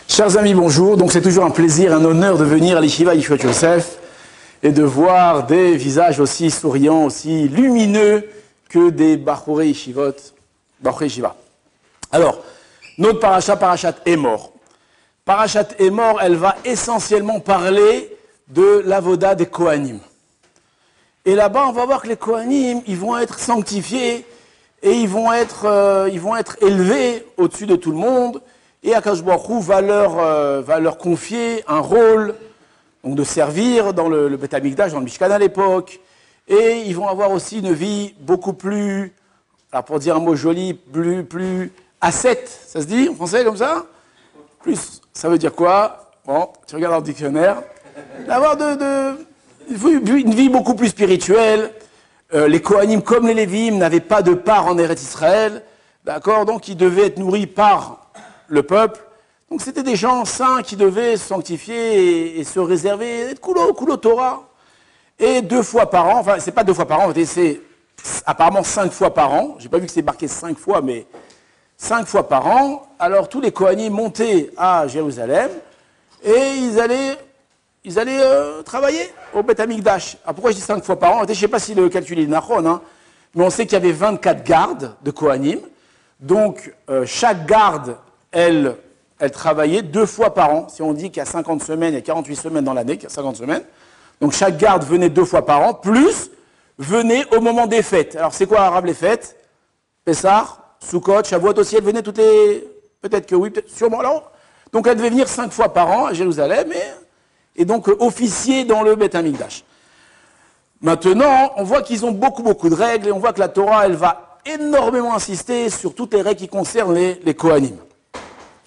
Chers amis, bonjour. Donc c'est toujours un plaisir, un honneur de venir à l'Yeshiva Yeshua Yosef et de voir des visages aussi souriants, aussi lumineux que des Bachorei Yeshivot, Bachorei Yeshiva. Alors, notre parachat Emor. Parachat Emor, elle va essentiellement parler de l'avoda des Kohanim. Et là-bas, on va voir que les Kohanim, ils vont être sanctifiés et ils vont être élevés au-dessus de tout le monde. Et Akadosh Baruch Hu va leur confier un rôle, donc de servir dans le Beth Amikdash, dans le Mishkan à l'époque. Et ils vont avoir aussi une vie beaucoup plus, alors pour dire un mot joli, plus ascète. Ça se dit en français comme ça? Plus, ça veut dire quoi? Bon, tu regardes dans le dictionnaire. D'avoir une vie beaucoup plus spirituelle. Les Kohanim, comme les Lévim, n'avaient pas de part en Eretz Israël. D'accord? Donc ils devaient être nourris par le peuple. Donc c'était des gens saints qui devaient se sanctifier et se réserver, être kulo Torah. Et 2 fois par an, enfin c'est pas 2 fois par an, c'est apparemment 5 fois par an. J'ai pas vu que c'est marqué 5 fois, mais 5 fois par an. Alors tous les Kohanim montaient à Jérusalem et ils allaient travailler au Beth Amikdash. Alors pourquoi je dis 5 fois par an? Je ne sais pas si le calcul est nachon, hein, mais on sait qu'il y avait 24 gardes de Kohanim. Donc chaque garde, elle travaillait 2 fois par an. Si on dit qu'il y a 50 semaines, il y a 48 semaines dans l'année, qu'il y a 50 semaines. Donc chaque garde venait 2 fois par an, plus venait au moment des fêtes. Alors c'est quoi arabe les fêtes? Pessah, Sukkot, Shavuot aussi, elle venait toutes les... Peut-être que oui, peut-être sûrement alors. Donc elle devait venir 5 fois par an à Jérusalem et donc officier dans le Beth Amikdash. Maintenant, on voit qu'ils ont beaucoup de règles et on voit que la Torah, elle va énormément insister sur toutes les règles qui concernent les Kohanim.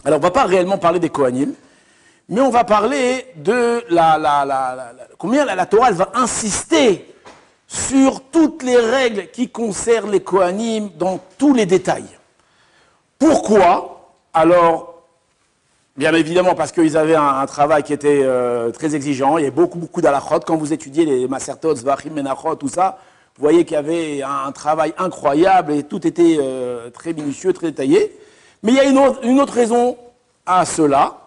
Alors, on ne va pas réellement parler des Kohanim, mais on va parler de combien la Torah, elle va insister sur toutes les règles qui concernent les Kohanim dans tous les détails. Pourquoi? Alors, bien évidemment, parce qu'ils avaient un travail qui était très exigeant. Il y avait beaucoup d'halachot. Quand vous étudiez les Masertot, Zvachim, Menachot, tout ça, vous voyez qu'il y avait un travail incroyable et tout était très minutieux, très détaillé. Mais il y a une autre raison à cela,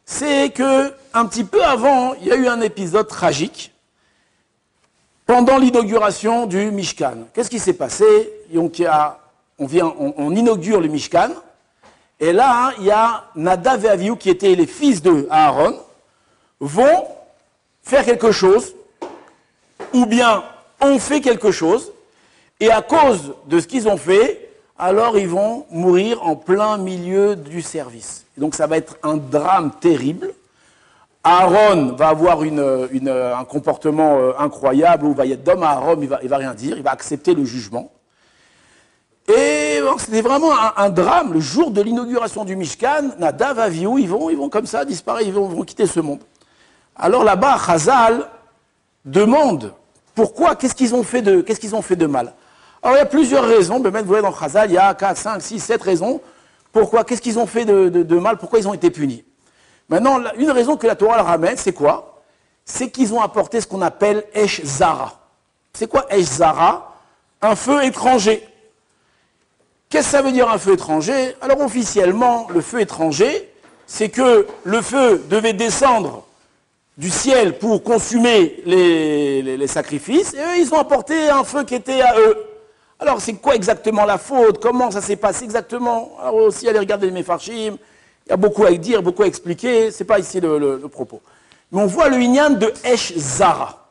c'est que un petit peu avant, il y a eu un épisode tragique pendant l'inauguration du Mishkan. Qu'est-ce qui s'est passé? Donc, on inaugure le Mishkan, et là, il y a Nadav et Avihu, qui étaient les fils de Aaron, vont faire quelque chose, ou bien ont fait quelque chose, et à cause de ce qu'ils ont fait, alors ils vont mourir en plein milieu du service. Et donc ça va être un drame terrible. Aaron va avoir un comportement incroyable, où il va y être d'homme à Aaron, il va rien dire, il va accepter le jugement. Et bon, c'était vraiment un drame. Le jour de l'inauguration du Mishkan, Nadav, Avihu, ils vont comme ça disparaître, ils vont quitter ce monde. Alors là-bas, Chazal demande pourquoi, qu'est-ce qu'ils ont fait de mal. Alors il y a plusieurs raisons, mais même vous voyez dans Chazal, il y a 4, 5, 6, 7 raisons. Pourquoi, qu'est-ce qu'ils ont fait de mal, pourquoi ils ont été punis. Maintenant, une raison que la Torah leur ramène, c'est quoi? C'est qu'ils ont apporté ce qu'on appelle Esh Zara. C'est quoi Esh Zara? Un feu étranger. Qu'est-ce que ça veut dire un feu étranger? Alors officiellement, le feu étranger, c'est que le feu devait descendre du ciel pour consumer les sacrifices, et eux, ils ont apporté un feu qui était à eux. Alors c'est quoi exactement la faute? Comment ça s'est passé exactement? Alors aussi, allez regarder les Mefarshim, il y a beaucoup à dire, beaucoup à expliquer, c'est pas ici le propos. Mais on voit le Inyan de Esh Zara.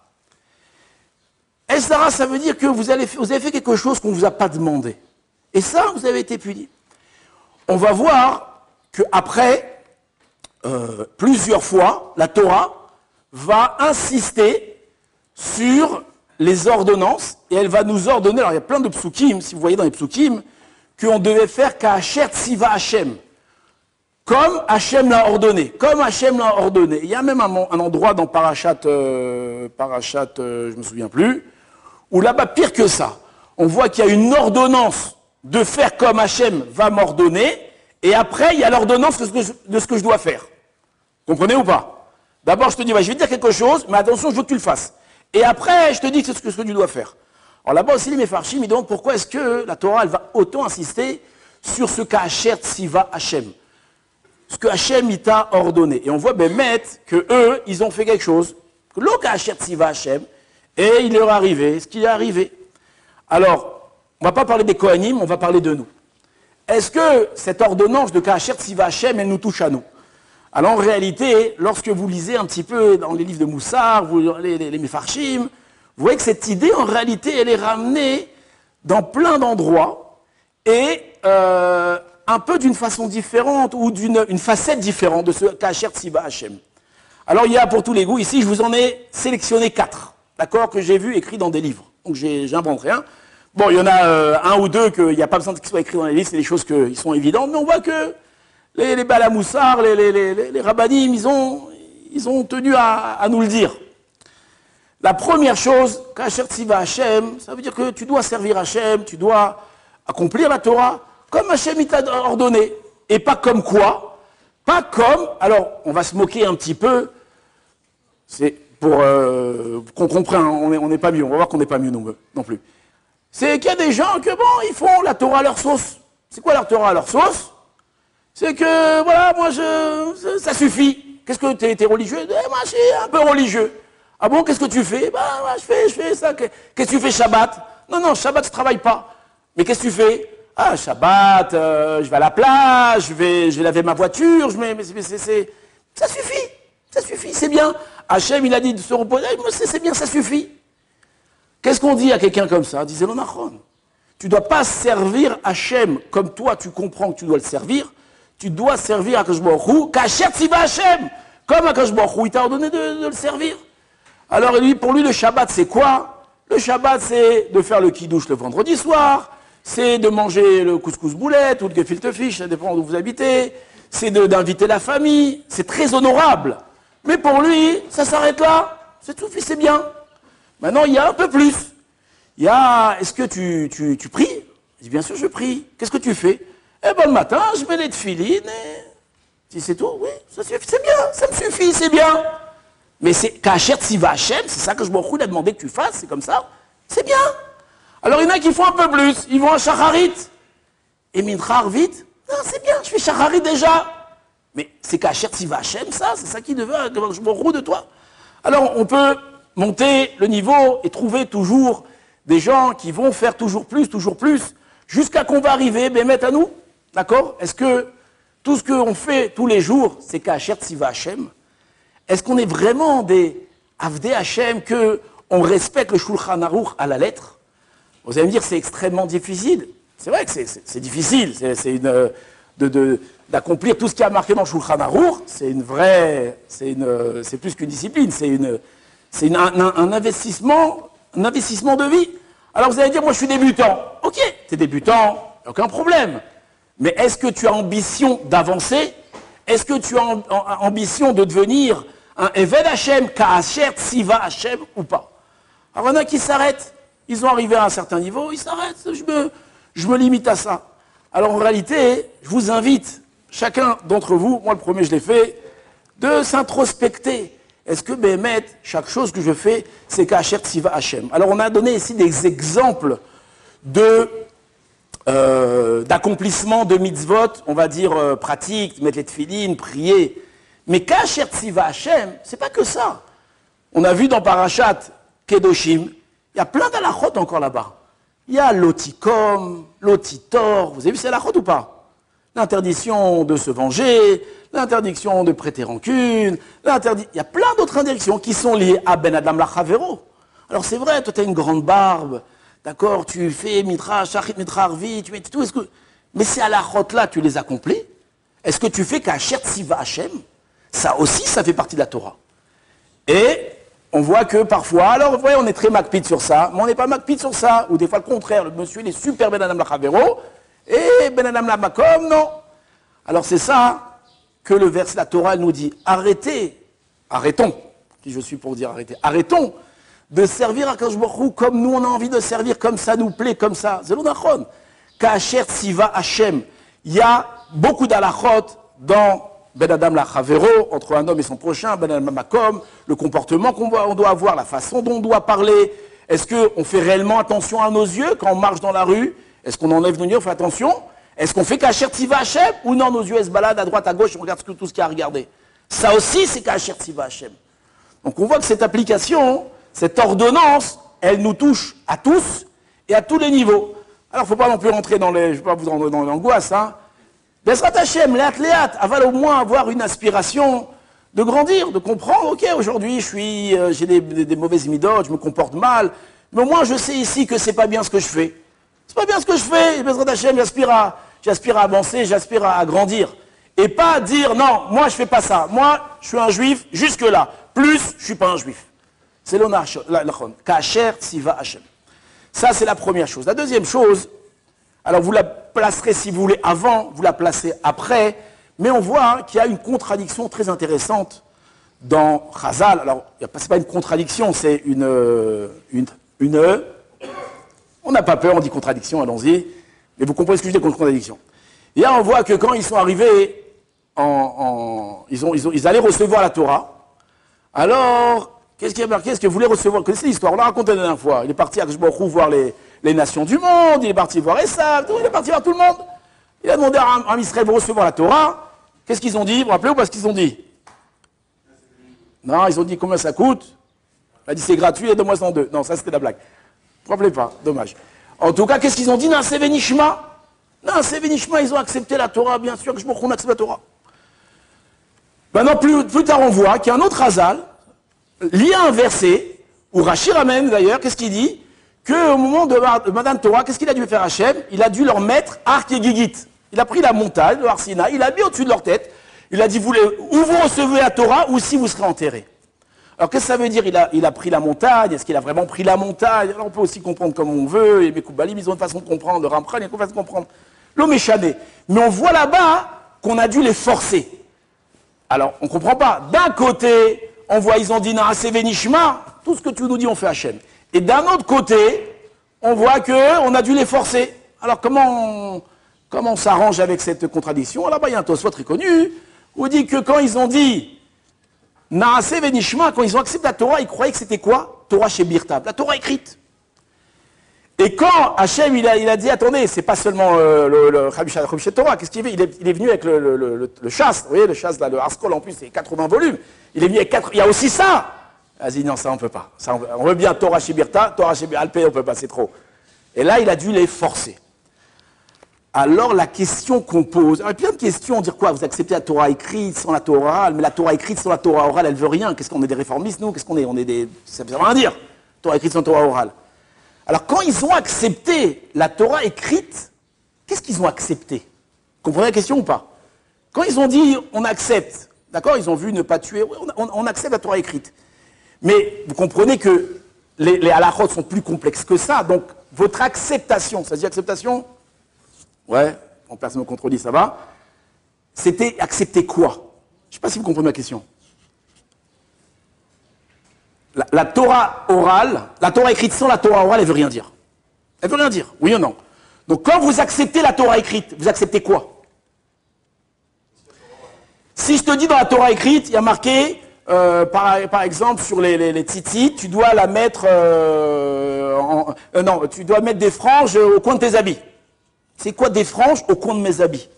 Esh Zara, ça veut dire que vous avez fait quelque chose qu'on ne vous a pas demandé. Et ça, vous avez été puni. On va voir qu'après, plusieurs fois, la Torah va insister sur les ordonnances, et elle va nous ordonner, alors il y a plein de psukim, si vous voyez dans les psukim, qu'on devait faire Ka'asher Tziva Hashem, comme Hashem l'a ordonné, Il y a même un endroit dans Parashat, je me souviens plus, où là-bas, pire que ça, on voit qu'il y a une ordonnance de faire comme Hachem va m'ordonner, et après, il y a l'ordonnance de ce que je dois faire. Comprenez ou pas? D'abord, je te dis, je vais te dire quelque chose, mais attention, je veux que tu le fasses. Et après, je te dis que c'est ce que tu dois faire. Alors là-bas aussi, les Mefarshim, ils demandent pourquoi est-ce que la Torah, elle va autant insister sur ce Ka'asher Tziva Hachem. ce que Hachem il t'a ordonné. Et on voit Bémet que eux, ils ont fait quelque chose. Que l'Oka Asher Tziva Hachem, et il leur est arrivé ce qui est arrivé. Alors, on ne va pas parler des Kohanim, on va parler de nous. Est-ce que cette ordonnance de Ka'asher Tziva Hachem, elle nous touche à nous? Alors en réalité, lorsque vous lisez un petit peu dans les livres de Moussar, les Mefarshim, vous voyez que cette idée, en réalité, elle est ramenée dans plein d'endroits et un peu d'une façon différente ou d'une facette différente de ce Ka'asher Tziva Hachem. Alors il y a pour tous les goûts, ici je vous en ai sélectionné 4, d'accord, que j'ai vu écrits dans des livres. Donc j'invente rien. Bon, il y en a un ou deux qu'il n'y a pas besoin qu'ils soient écrits dans les livres, c'est des choses qui sont évidentes, mais on voit que les Balamoussar, les Rabbanim, ils ont tenu à nous le dire. La première chose, Ka'asher Tziva Hachem, ça veut dire que tu dois servir Hachem, tu dois accomplir la Torah comme Hachem il t'a ordonné. Et pas comme quoi? Pas comme, alors on va se moquer un petit peu, c'est pour qu'on comprenne, on n'est pas mieux, on va voir qu'on n'est pas mieux non plus. C'est qu'il y a des gens que, bon, ils font la Torah à leur sauce. C'est quoi la Torah à leur sauce? C'est que, voilà, moi, ça suffit. Qu'est-ce que t'es religieux? Moi, je suis un peu religieux. Ah bon, qu'est-ce que tu fais? Bah, moi, je fais ça. Qu'est-ce que tu fais Shabbat? Non, Shabbat, je travaille pas. Mais qu'est-ce que tu fais? Ah, Shabbat, je vais à la plage, je vais laver ma voiture, ça suffit, c'est bien. Hachem, il a dit de se reposer, c'est bien, ça suffit. Qu'est-ce qu'on dit à quelqu'un comme ça? Disait l'Onachron. Tu ne dois pas servir Hachem comme toi, tu comprends que tu dois le servir. Tu dois servir Akadosh Baruch Hu, Ka'asher Tziva Hachem, comme Akadosh Baruch Hu, il t'a ordonné de le servir. Alors pour lui, le Shabbat, c'est quoi? Le Shabbat, c'est de faire le kiddush le vendredi soir, c'est de manger le couscous boulette ou le gefilte fish, ça dépend d'où vous habitez, c'est d'inviter la famille, c'est très honorable. Mais pour lui, ça s'arrête là, c'est tout, c'est bien. Maintenant, il y a un peu plus. Il y a, est-ce que tu pries? Il dit, bien sûr, je prie. Qu'est-ce que tu fais? Eh bien, le matin, je mets les tefilines et... Si c'est tout, oui, ça suffit, c'est bien, ça me suffit, c'est bien. Mais c'est Ka'asher Tziva Hachem, c'est ça que je m'en a demandé que tu fasses, c'est comme ça, c'est bien. Alors, il y en a qui font un peu plus, ils vont à Shacharit. Et Mincha vite, non, c'est bien, je fais Shacharit déjà. Mais c'est Ka'asher Tziva Hachem, ça, c'est ça qui devait, je m'en roule de toi. Alors, on peut monter le niveau et trouver toujours des gens qui vont faire toujours plus, jusqu'à qu'on va arriver, Bémet à nous, d'accord? Est-ce que tout ce qu'on fait tous les jours, c'est Ka'asher Tziva Hachem? Est-ce qu'on est vraiment des Avdei Hachem, qu'on respecte le Shulchan Aruch à la lettre? Vous allez me dire, c'est extrêmement difficile. C'est vrai que c'est difficile, d'accomplir tout ce qui a marqué dans le Shulchan Aruch, c'est plus qu'une discipline, c'est un investissement de vie. Alors vous allez dire, moi je suis débutant. Ok, tu es débutant, aucun problème. Mais est-ce que tu as ambition d'avancer? Est-ce que tu as ambition de devenir un Eved Hachem, Ka'asher Tziva Hachem ou pas? Alors il y en a qui s'arrêtent. Ils ont arrivé à un certain niveau, ils s'arrêtent. Je me limite à ça. Alors en réalité, je vous invite, chacun d'entre vous, moi le premier je l'ai fait, de s'introspecter. Est-ce que, Bémet, chaque chose que je fais, c'est Ka'asher Tziva Hachem? Alors, on a donné ici des exemples d'accomplissement de mitzvot, on va dire pratiques, mettre les tefilines, prier. Mais Ka'asher Tziva Hachem, c'est pas que ça. On a vu dans Parashat Kedoshim, il y a plein d'halachot encore là-bas. Il y a l'otikom, l'otitor, vous avez vu ces halachot ou pas? L'interdiction de se venger, l'interdiction de prêter rancune, il y a plein d'autres interdictions qui sont liées à Ben Adam Lachavero. Alors c'est vrai, toi tu as une grande barbe, d'accord, tu fais mitra, shachit mitra arvi, tu mets tout, mais ces halachot-là, tu les accomplis? Est-ce que tu fais Ka'asher Tziva Hachem? Ça aussi, ça fait partie de la Torah. Et on voit que parfois, alors vous voyez, on est très makpid sur ça, mais on n'est pas makpid sur ça, ou des fois le contraire, le monsieur il est super Ben Adam Lachavero, et Ben Adam Lamakom, non. Alors c'est ça que le verset de la Torah nous dit, arrêtons, qui je suis pour dire arrêtons de servir à Akadosh Baruch Hu comme nous on a envie de servir, comme ça nous plaît, comme ça. C'est l'onachon. Ka'asher Tziva Hachem. Il y a beaucoup d'alachot dans Ben Adam Lachavero, entre un homme et son prochain, Ben Adam Makom, le comportement qu'on doit avoir, la façon dont on doit parler. Est-ce qu'on fait réellement attention à nos yeux quand on marche dans la rue? Est-ce qu'on enlève nos yeux, on fait attention? Est-ce qu'on fait Kacher Tziva Hashem ou non, nos yeux se baladent à droite, à gauche, on regarde tout ce qu'il y a à regarder. Ça aussi, c'est Kacher Tziva Hashem. Donc on voit que cette application, cette ordonnance, elle nous touche à tous et à tous les niveaux. Alors il ne faut pas non plus rentrer dans les... Je ne vais pas vous rentrer dans l'angoisse, hein. Besrat Hashem, léat, aval au moins avoir une aspiration de grandir, de comprendre, ok, aujourd'hui j'ai des mauvaises midotes, je me comporte mal, mais au moins je sais ici que c'est pas bien ce que je fais. C'est pas bien ce que je fais, Besrat Hashem, j'aspire à avancer, j'aspire à grandir. Et pas dire, non, moi je fais pas ça, moi je suis un juif jusque-là, plus je suis pas un juif. C'est l'onachon, Kacher Tziva Hashem. Ça c'est la première chose. La deuxième chose, alors vous la placerez si vous voulez avant, vous la placez après, mais on voit qu'il y a une contradiction très intéressante dans Chazal. Alors, ce n'est pas une contradiction, c'est on n'a pas peur, on dit contradiction, allons-y, mais vous comprenez ce que je dis, contradiction. Et là, on voit que quand ils sont arrivés, ils allaient recevoir la Torah, alors, qu'est-ce qui a marqué? Est-ce que vous voulez recevoir? Vous connaissez l'histoire, on l'a raconté la dernière fois. Il est parti à Kishborou voir les nations du monde, il est parti voir Esav, il est parti voir tout le monde. Il a demandé à Israël de recevoir la Torah. Qu'est-ce qu'ils ont dit? Vous vous rappelez ou pas ce qu'ils ont dit? Non, ils ont dit combien ça coûte? Il a dit c'est gratuit et de moi en deux. Non, ça c'était la blague. Vous vous rappelez pas? Dommage. En tout cas, qu'est-ce qu'ils ont dit? Non, c'est Venishma. Non, c'est Venishma, ils ont accepté la Torah, bien sûr que je me qu'on accepte la Torah. Maintenant, plus tard, on voit qu'il y a un autre Hazal, lié à un verset, où Rashi ramène d'ailleurs, qu'est-ce qu'il dit? Qu'au moment de Matan Torah, qu'est-ce qu'il a dû faire Hachem? Il a dû leur mettre Arc et Gigit. Il a pris la montagne, le Har Sinaï, il a mis au-dessus de leur tête. Il a dit, ou vous recevez la Torah, ou si vous serez enterrés. Alors qu'est-ce que ça veut dire? Il a pris la montagne. Est-ce qu'il a vraiment pris la montagne? Alors on peut aussi comprendre comme on veut. Et mes Koubalim, ils ont une façon de comprendre. Le Ramchal, il y a une façon de comprendre. L'homme est chané. Mais on voit là-bas qu'on a dû les forcer. Alors on ne comprend pas. D'un côté, on voit, ils ont dit, Naaseh Venishma, tout ce que tu nous dis, on fait Hachem. Et d'un autre côté, on voit qu'on a dû les forcer. Alors comment on s'arrange avec cette contradiction? Là-bas, il y a un Tosfot très connu, où il dit que quand ils ont dit Naaseh Venishma, quand ils ont accepté la Torah, ils croyaient que c'était quoi? Torah chez Birtab, la Torah écrite. Et quand Hachem, il a dit, attendez, c'est pas seulement le Chabish Torah, qu'est-ce qu'il fait? Il est venu avec le chaste, vous voyez, le chaste, là, le Haskol, en plus, c'est 80 volumes. Il est venu avec 4, il y a aussi ça. Vas-y, non, ça on peut pas. Ça, on veut bien Torah chez Birta, Torah chez Alpé, on peut pas, c'est trop. Et là, il a dû les forcer. Alors, la question qu'on pose, il y a plein de questions, on dit quoi? Vous acceptez la Torah écrite sans la Torah orale, mais la Torah écrite sans la Torah orale, elle veut rien. Qu'est-ce qu'on est des réformistes, nous? Qu'est-ce qu'on est? On est des... Ça veut rien dire. Torah écrite sans Torah orale. Alors, quand ils ont accepté la Torah écrite, qu'est-ce qu'ils ont accepté? Vous comprenez la question ou pas? Quand ils ont dit, on accepte, d'accord? Ils ont vu ne pas tuer, on accepte la Torah écrite. Mais vous comprenez que les halachot sont plus complexes que ça. Donc, votre acceptation, ça se dit acceptation? Ouais, en personne ne contredit, ça va. C'était accepter quoi? Je ne sais pas si vous comprenez ma question. La Torah orale, la Torah écrite sans la Torah orale, elle ne veut rien dire. Elle ne veut rien dire, oui ou non? Donc quand vous acceptez la Torah écrite, vous acceptez quoi? Si je te dis dans la Torah écrite, il y a marqué, par exemple, sur les tzitzit, tu dois la mettre, non, tu dois mettre des franges au coin de tes habits. C'est quoi des franges au coin de mes habits?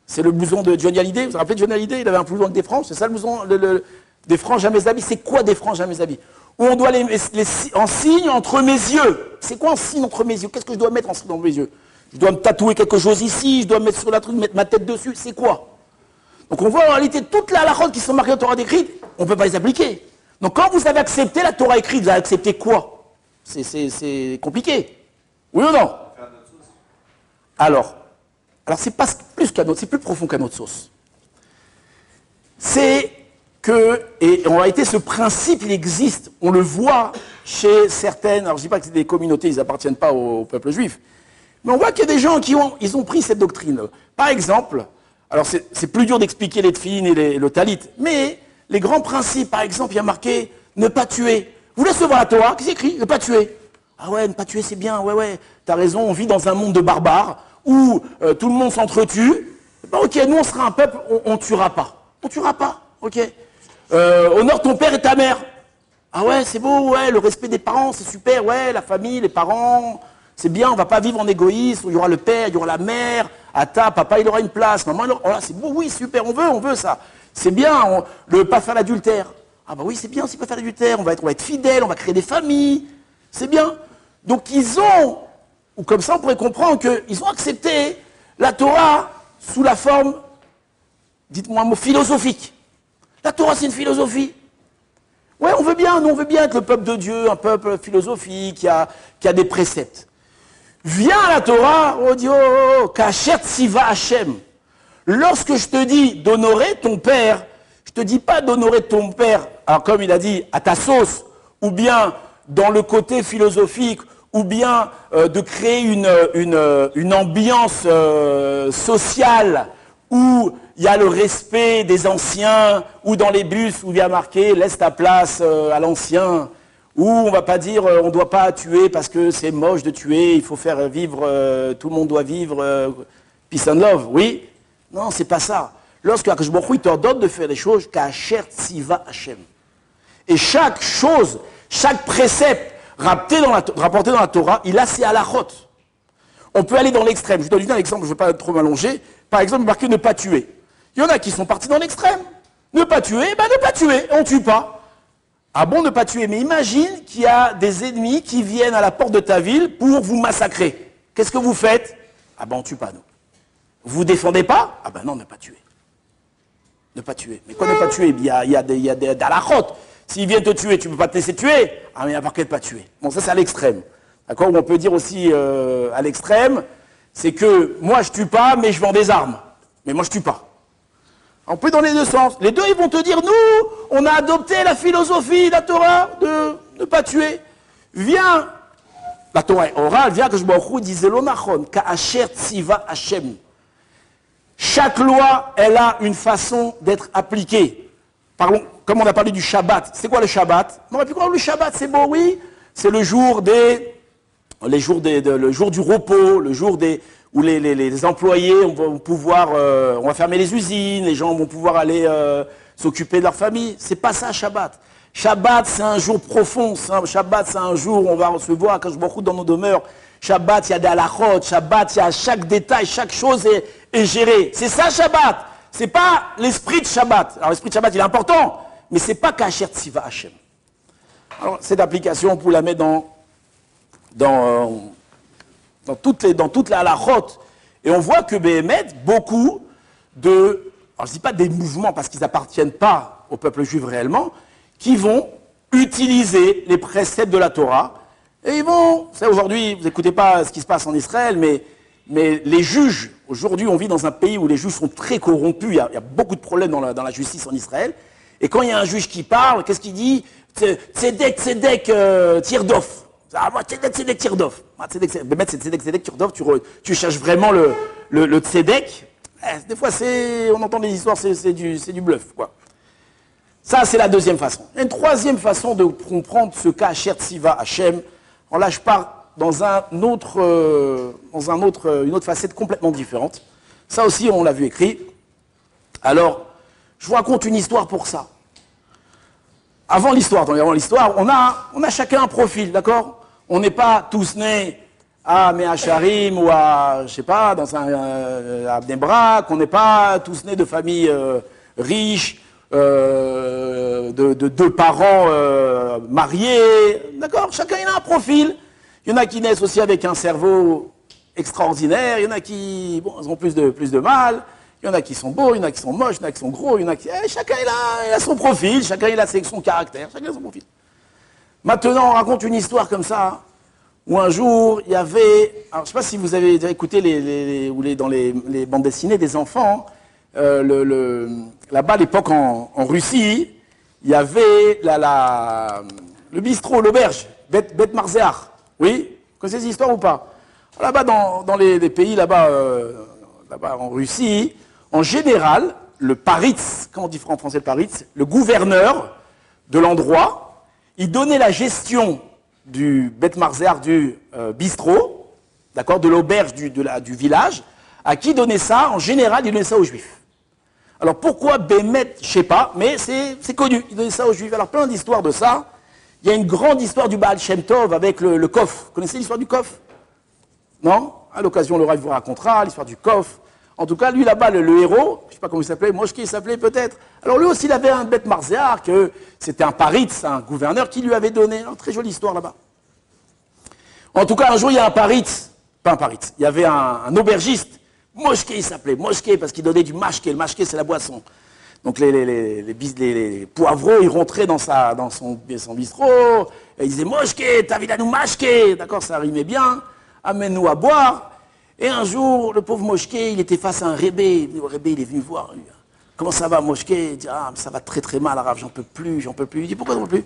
C'est le blouson de Johnny Hallyday. Vous vous rappelez de Johnny Hallyday? Il avait un blouson avec des franges. C'est ça le blouson, des franges à mes habits. C'est quoi des franges à mes habits? Où on doit les en signe entre mes yeux. C'est quoi en signe entre mes yeux? Qu'est-ce que je dois mettre en signe entre mes yeux? Je dois me tatouer quelque chose ici. Je dois mettre sur la truc, mettre ma tête dessus. C'est quoi? Donc on voit en réalité toutes les halachot qui sont marquées dans la Torah écrite, on ne peut pas les appliquer. Donc quand vous avez accepté la Torah écrite, vous avez accepté quoi? C'est compliqué. Oui ou non? Alors c'est pas plus qu'à notre, c'est plus profond qu'à notre sauce. C'est que, et en réalité ce principe il existe, on le voit chez certaines, alors je ne dis pas que c'est des communautés, ils n'appartiennent pas au peuple juif, mais on voit qu'il y a des gens qui ont pris cette doctrine. Par exemple, alors c'est plus dur d'expliquer les tefilines et le talit, mais les grands principes, par exemple, il y a marqué ne pas tuer. Vous voulez savoir la Torah? Qu'est-ce qu'il écrit? Ne pas tuer. Ah ouais, ne pas tuer c'est bien, ouais, t'as raison, on vit dans un monde de barbares où tout le monde s'entretue. Ben, ok, nous on sera un peuple, on tuera pas. On tuera pas, ok. Honore ton père et ta mère. Ah ouais, c'est beau, ouais, le respect des parents, c'est super, ouais, la famille, les parents, C'est bien, on ne va pas vivre en égoïsme, il y aura le père, il y aura la mère, Ata, papa, il aura une place, maman, il aura... Oh là, c'est beau, oui, super, on veut ça. C'est bien, ne pas faire l'adultère. Ah bah oui, c'est bien aussi pas faire l'adultère, on va être fidèle, on va créer des familles, c'est bien. Donc ils ont, ou comme ça on pourrait comprendre qu'ils ont accepté la Torah sous la forme, dites-moi un mot, philosophique. La Torah c'est une philosophie. Ouais, on veut bien, nous on veut bien être le peuple de Dieu, un peuple philosophique, qui a des préceptes. Vient la Torah, on dit, oh, Kasher Tziva Hashem. Lorsque je te dis d'honorer ton père, je ne te dis pas d'honorer ton père, alors comme il a dit, à ta sauce, ou bien dans le côté philosophique, ou bien de créer une ambiance sociale où il y a le respect des anciens, ou dans les bus où il y a marqué « laisse ta place à l'ancien », où on ne va pas dire on ne doit pas tuer parce que c'est moche de tuer, il faut faire vivre, tout le monde doit vivre, peace and love, oui. Non, c'est pas ça. Lorsque Akadosh Baruch Hu t'ordonne de faire les choses, Kasher Tziva Hashem. Et chaque chose, chaque précepte rapporté dans la Torah, il a ses halachot. On peut aller dans l'extrême. Je vous donne un exemple, je ne vais pas trop m'allonger. Par exemple, marqué ne pas tuer. Il y en a qui sont partis dans l'extrême. Ne pas tuer, ben ne pas tuer, on ne tue pas. Ah bon, ne pas tuer, mais imagine qu'il y a des ennemis qui viennent à la porte de ta ville pour vous massacrer. Qu'est-ce que vous faites? Ah ben on ne tue pas, nous. Vous ne défendez pas? Ah ben non, ne pas tuer. Ne pas tuer. Mais quoi ne pas tuer? Il y a des halachot. S'ils viennent te tuer, tu ne peux pas te laisser tuer. Ah mais il n'y a pas qu'à ne pas tuer. Bon, ça c'est à l'extrême. D'accord? Ou on peut dire aussi à l'extrême, c'est que moi je ne tue pas, mais je vends des armes. Mais moi je ne tue pas. On peut dans les deux sens. Les deux, ils vont te dire, nous, on a adopté la philosophie, la Torah, de ne pas tuer. Viens, la Torah est orale, viens que je m'en disait l'onachon, ka'asher tziva Hashem. Chaque loi, elle a une façon d'être appliquée. Parlons, comme on a parlé du Shabbat. C'est quoi le Shabbat? On aurait pu croire le Shabbat, c'est beau, oui. C'est le jour le jour du repos, le jour où les employés vont pouvoir, on va fermer les usines, les gens vont pouvoir aller s'occuper de leur famille. C'est pas ça, Shabbat. Shabbat, c'est un jour profond. Shabbat, c'est un jour où on va recevoir quand je me dans nos demeures. Shabbat, il y a des halachot. Shabbat, il y a chaque détail, chaque chose est gérée. C'est ça, Shabbat. C'est pas l'esprit de Shabbat. Alors, l'esprit de Shabbat, il est important, mais c'est pas Kasher Tziva Hashem. Alors, cette application, on peut la mettre dans toute la halachot. Et on voit que Béhémet, beaucoup alors je ne dis pas des mouvements parce qu'ils n'appartiennent pas au peuple juif réellement, qui vont utiliser les préceptes de la Torah. Et ils vont, c'est aujourd'hui, vous n'écoutez pas ce qui se passe en Israël, mais les juges, aujourd'hui on vit dans un pays où les juges sont très corrompus, il y a beaucoup de problèmes dans la justice en Israël. Et quand il y a un juge qui parle, qu'est-ce qu'il dit? Tzedek, Tirdov. Ah, moi, Tzedek, Tirdov. Bémet, c'est Tzedek, Tirdov, tu cherches vraiment le Tzedek. Des fois, on entend des histoires, c'est du bluff, quoi. Ça, c'est la deuxième façon. Une troisième façon de comprendre ce cas Kasher Tziva Hashem. Alors là, je pars dans une autre facette complètement différente. Ça aussi, on l'a vu écrit. Alors, je vous raconte une histoire pour ça. Avant l'histoire, on a chacun un profil, d'accord? On n'est pas tous nés à Meacharim ou à, je sais pas, à Bnei Brak. On n'est pas tous nés de familles riches, de deux parents mariés, d'accord? Chacun il a un profil. Il y en a qui naissent aussi avec un cerveau extraordinaire. Il y en a qui, bon, ils ont plus de mal. Il y en a qui sont beaux, il y en a qui sont moches, il y en a qui sont gros, il y en a qui... chacun il a son profil, chacun il a son caractère, chacun a son profil. Maintenant, on raconte une histoire comme ça, où un jour, il y avait... Alors, je ne sais pas si vous avez déjà écouté dans les bandes dessinées des enfants, là-bas, à l'époque, en Russie, il y avait le bistrot, l'auberge, Bet Marzeach. Oui? Vous connaissez ces histoires ou pas? Là-bas, dans les pays, là-bas en Russie, en général, le paritz, comment on dit en français le paritz, le gouverneur de l'endroit, il donnait la gestion du Bet Marzeach, du bistrot, d'accord, de l'auberge du village. À qui donnait ça? En général, il donnait ça aux Juifs. Alors pourquoi Bémet, je ne sais pas, mais c'est connu, il donnait ça aux Juifs. Alors plein d'histoires de ça. Il y a une grande histoire du Baal Shem Tov avec le Kof. Vous connaissez l'histoire du Kof? Non? À l'occasion, le Rav vous racontera l'histoire du coffre. En tout cas, lui là-bas, le héros, je ne sais pas comment il s'appelait, Moshke il s'appelait peut-être. Alors lui aussi, il avait un bête marzéar, que c'était un paritz, un gouverneur qui lui avait donné. Une très jolie histoire là-bas. En tout cas, un jour, il y a un paritz, pas un paritz, il y avait un aubergiste, Moshke il s'appelait, Moshke parce qu'il donnait du mashke, le mashke c'est la boisson. Donc les poivreaux, ils rentraient dans son bistrot, et ils disaient Moshke, t'as vu là nous mashke, d'accord, ça rimait bien, amène-nous à boire. Et un jour, le pauvre Moshke, il était face à un rébé. Le rébé, il est venu voir. Lui. Comment ça va, Moshke? Il dit, ah, ça va très très mal, Arabe, j'en peux plus, j'en peux plus. Il dit, pourquoi j'en peux plus?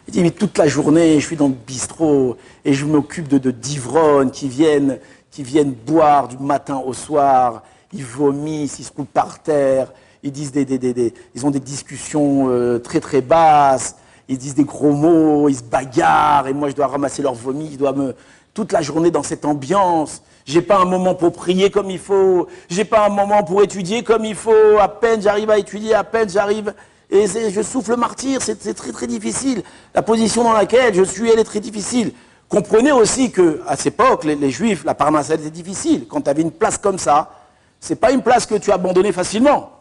Il dit, mais toute la journée, je suis dans le bistrot et je m'occupe d'ivrognes qui viennent boire du matin au soir. Ils vomissent, ils se roulent par terre. Ils disent ils ont des discussions très très basses. Ils disent des gros mots, ils se bagarrent. Et moi, je dois ramasser leur vomi. Je dois toute la journée dans cette ambiance. J'ai pas un moment pour prier comme il faut. J'ai pas un moment pour étudier comme il faut. À peine j'arrive à étudier, à peine j'arrive. Et je souffle le martyr. C'est très très difficile. La position dans laquelle je suis, elle est très difficile. Comprenez aussi qu'à cette époque, les Juifs, la parnasse, était difficile. Quand tu avais une place comme ça, c'est pas une place que tu abandonnais facilement.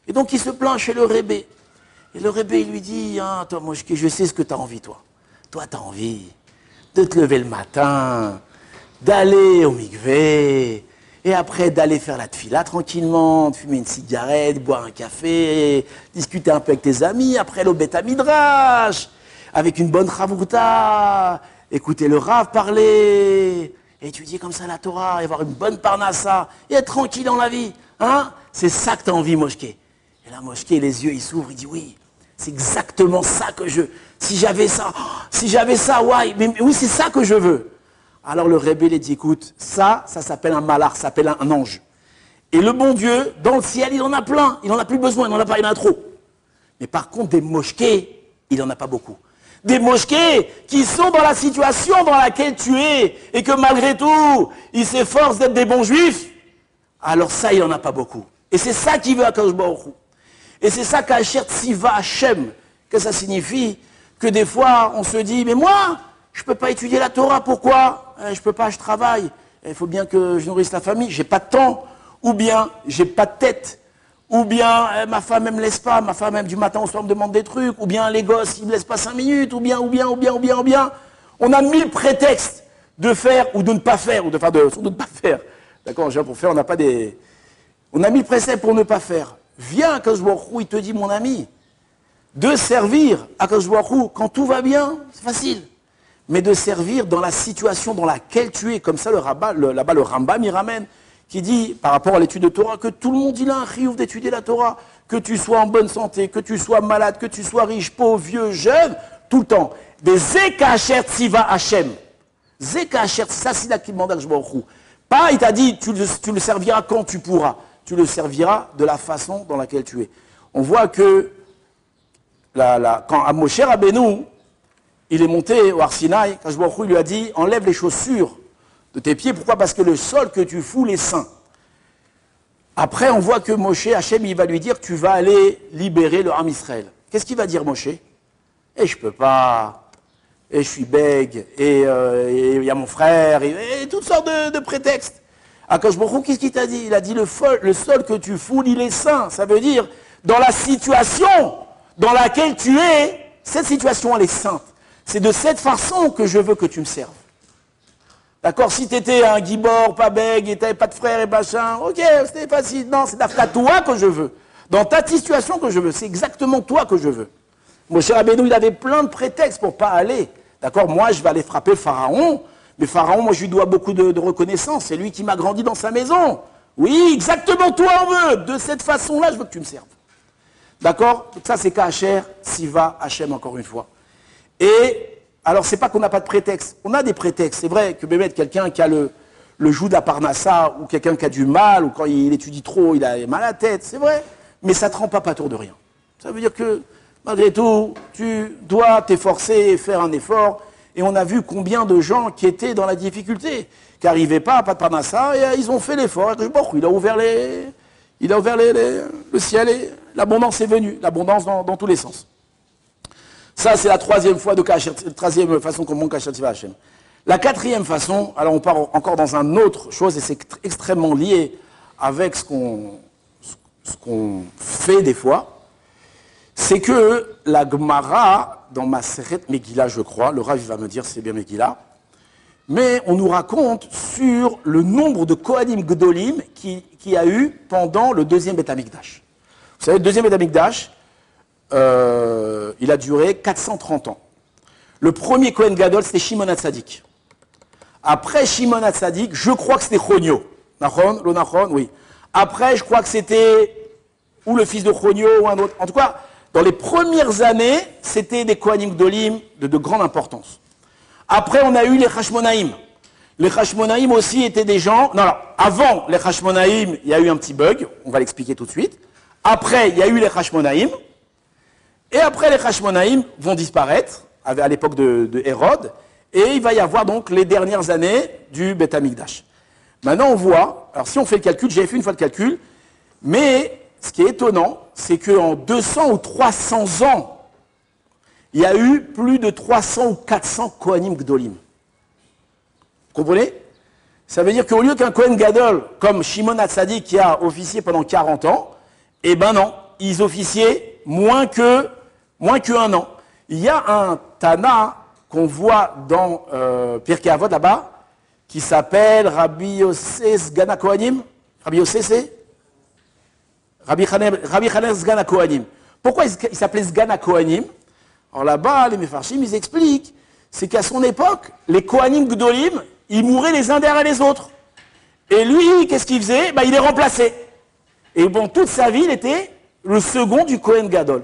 Et donc il se plaint chez le rébé. Et le rébé, il lui dit, ah, toi, Moshke, je sais ce que tu as envie, toi. Toi, tu as envie de te lever le matin, d'aller au mikvé, et après d'aller faire la tfila tranquillement, de fumer une cigarette, boire un café, discuter un peu avec tes amis, après le beth midrash, avec une bonne chavurta, écouter le Rav parler, étudier comme ça la Torah, et avoir une bonne parnassa, et être tranquille dans la vie. Hein? C'est ça que tu as envie, Moshke. Et là, Moshke, les yeux, il s'ouvrent, il dit oui, c'est exactement ça que je... Si j'avais ça, ouais, mais oui, c'est ça que je veux. Alors le rébé, il dit, écoute, ça s'appelle un malach, ça s'appelle un ange. Et le bon Dieu, dans le ciel, il en a plein. Il n'en a plus besoin, il n'en a pas, il en a trop. Mais par contre, des moshkés, il n'en a pas beaucoup. Des moshkés qui sont dans la situation dans laquelle tu es, et que malgré tout, ils s'efforcent d'être des bons juifs, alors ça, il n'en a pas beaucoup. Et c'est ça qu'il veut à Kadosh Baruch Hu. Et c'est ça qu'Asher Tziva Hashem, que ça signifie que des fois, on se dit, mais moi, je ne peux pas étudier la Torah, pourquoi? Je ne peux pas, je travaille. Il faut bien que je nourrisse la famille, j'ai pas de temps. Ou bien, j'ai pas de tête. Ou bien, ma femme, elle me laisse pas. Ma femme, elle, du matin au soir, me demande des trucs. Ou bien, les gosses, ils me laissent pas 5 minutes. Ou bien. On a 1000 prétextes de faire ou de ne pas faire. Ou de ne pas faire. D'accord, pour faire, on n'a pas des... On a 1000 préceptes pour ne pas faire. Viens, Akadosh Baruch Hu, il te dit, mon ami, de servir Akadosh Baruch Hu quand tout va bien, c'est facile. Mais de servir dans la situation dans laquelle tu es. Comme ça, là-bas, le Rambam, il ramène, qui dit, par rapport à l'étude de Torah, que tout le monde, il a un chiyuv d'étudier la Torah. Que tu sois en bonne santé, que tu sois malade, que tu sois riche, pauvre, vieux, jeune, tout le temps. Des Zeka Asher Tziva Hashem. Zeka Asher, ça, c'est là qu'il demande à Akadosh Baruch Hu. Pas, il t'a dit, tu le serviras quand tu pourras. Tu le serviras de la façon dans laquelle tu es. On voit que, quand Moshe Rabbeinu, il est monté au Har Sinaï, Akadosh Baruch Hu lui a dit, enlève les chaussures de tes pieds. Pourquoi? Parce que le sol que tu foules est saint. Après, on voit que Moshe, Hachem, il va lui dire, tu vas aller libérer le Ham Israël. Qu'est-ce qu'il va dire, Moshe? Et je peux pas, et je suis bègue, et il y a mon frère, et toutes sortes de prétextes. Akadosh Baruch Hu, qu'est-ce qu'il t'a dit? Il a dit, le sol que tu foules, il est saint. Ça veut dire, dans la situation dans laquelle tu es, cette situation, elle est sainte. C'est de cette façon que je veux que tu me serves. D'accord? Si tu étais un gibor, pas bègue, et tu n'avais pas de frère et machin, ok, c'était facile. Non, c'est d'Afka toi que je veux. Dans ta situation que je veux. C'est exactement toi que je veux. Moshe Rabbeinu, il avait plein de prétextes pour ne pas aller. D'accord? Moi, je vais aller frapper Pharaon. Mais Pharaon, moi, je lui dois beaucoup de reconnaissance. C'est lui qui m'a grandi dans sa maison. Oui, exactement toi on veut. De cette façon-là, je veux que tu me serves. D'accord? Ça, c'est Kacher, Siva, Hachem, encore une fois. Et, alors, c'est pas qu'on n'a pas de prétexte. On a des prétextes. C'est vrai que peut-être quelqu'un qui a le joug de la parnassa, ou quelqu'un qui a du mal, ou quand il étudie trop, il a mal à la tête. C'est vrai. Mais ça ne te rend pas pâteur de rien. Ça veut dire que, malgré tout, tu dois t'efforcer et faire un effort. Et on a vu combien de gens qui étaient dans la difficulté, qui n'arrivaient pas de parnassa, et ils ont fait l'effort. Il a ouvert le ciel et l'abondance est venue. L'abondance dans tous les sens. Ça, c'est la troisième façon qu'on montre Kacher Tziva Hashem. La quatrième façon, alors on part encore dans une autre chose, et c'est extrêmement lié avec ce qu'on fait des fois, c'est que la Gemara, dans Maseret Megillah, je crois, le Rav va me dire c'est bien Megillah, mais on nous raconte sur le nombre de Kohanim Gdolim qu'il y a eu pendant le deuxième Beth Amikdash. Vous savez, le deuxième Beth Amikdash, il a duré 430 ans. Le premier Kohen Gadol, c'était Shimon HaTzadik. Après Shimon HaTzadik, je crois que c'était Chonio. Nachon, lo Nachon, oui. Après, je crois que c'était ou le fils de Chonio ou un autre. En tout cas, dans les premières années, c'était des Kohanim Gdolim de grande importance. Après, on a eu les Hashmonaïm. Les Hashmonaïm aussi étaient des gens... Non, alors, avant les Hashmonaïm, il y a eu un petit bug, on va l'expliquer tout de suite. Après, il y a eu les Hashmonaïm. Et après, les Hashmonaïm vont disparaître, à l'époque de Hérode. Et il va y avoir donc les dernières années du Beth Amikdash. Maintenant, on voit... Alors, si on fait le calcul, j'ai fait une fois le calcul, mais ce qui est étonnant, c'est qu'en 200 ou 300 ans, il y a eu plus de 300 ou 400 Kohanim Gdolim. Vous comprenez? Ça veut dire qu'au lieu qu'un Kohen Gadol, comme Shimon HaTzadik, qui a officié pendant 40 ans, eh ben non, ils officiaient moins qu'un an. Il y a un Tana qu'on voit dans Pirkei Avot là-bas, qui s'appelle Rabbi Yossé Sgan HaKohanim. Rabbi Yossé, c'est Rabbi Chaner Sgan HaKohanim. Pourquoi il s'appelait Sgan HaKohanim? Alors là-bas, les Mefarshim, ils expliquent, c'est qu'à son époque, les Kohanim Gdolim, ils mouraient les uns derrière les autres. Et lui, qu'est-ce qu'il faisait? Il les remplaçait. Et bon, toute sa vie, il était le second du Kohen Gadol.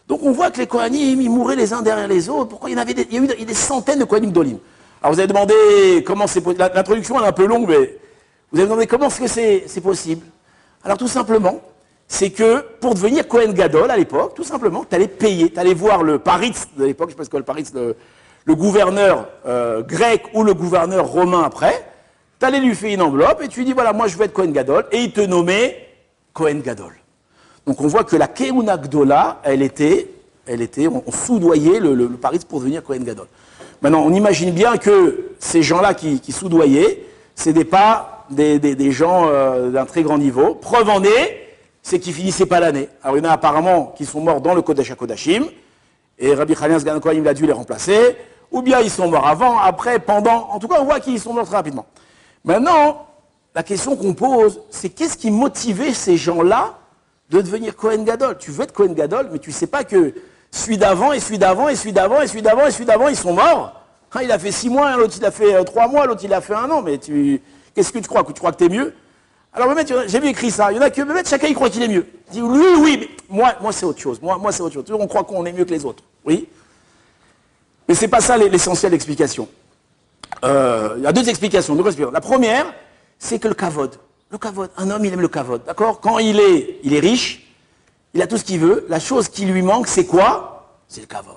Donc on voit que les Kohanim, ils mouraient les uns derrière les autres. Pourquoi il y a eu des centaines de Kohanim Gdolim? Alors vous avez demandé comment c'est possible. L'introduction elle est un peu longue, mais vous avez demandé comment est-ce que c'est possible. Alors tout simplement, c'est que pour devenir Kohen Gadol à l'époque, tout simplement, tu allais payer, tu allais voir le Paritz de l'époque, je sais pas ce que le Paritz, le gouverneur grec ou le gouverneur romain après, tu allais lui faire une enveloppe et tu lui dis voilà, moi je veux être Kohen Gadol, et il te nommait Kohen Gadol. Donc on voit que la Keuna Gdola, on soudoyait le Paritz pour devenir Kohen Gadol. Maintenant, on imagine bien que ces gens-là qui soudoyaient, ce n'étaient pas des gens d'un très grand niveau. Preuve en est, c'est qu'ils finissaient pas l'année. Alors il y en a apparemment qui sont morts dans le Kodesh HaKodashim, et Rabbi Chaner Sgan HaKohanim a dû les remplacer, ou bien ils sont morts avant, après, pendant, en tout cas on voit qu'ils sont morts très rapidement. Maintenant, la question qu'on pose, c'est qu'est-ce qui motivait ces gens-là de devenir Kohen Gadol? Tu veux être Kohen Gadol, mais tu ne sais pas que celui d'avant, et celui d'avant, et celui d'avant, et celui d'avant, et celui d'avant, ils sont morts. Il a fait 6 mois, l'autre il a fait 3 mois, l'autre il a fait 1 an, mais qu'est-ce que tu crois? Que tu crois que tu es mieux? Alors, j'ai vu écrit ça. Il y en a que, chacun il croit qu'il est mieux. Il dit, oui, mais moi c'est autre chose. Moi, c'est autre chose. On croit qu'on est mieux que les autres. Oui. Mais c'est pas ça l'essentiel de l'explication. Il y a 2 explications. La première, c'est que le kavod. Le kavod. Un homme, il aime le kavod. D'accord? Quand il est riche, il a tout ce qu'il veut. La chose qui lui manque, c'est quoi? C'est le kavod.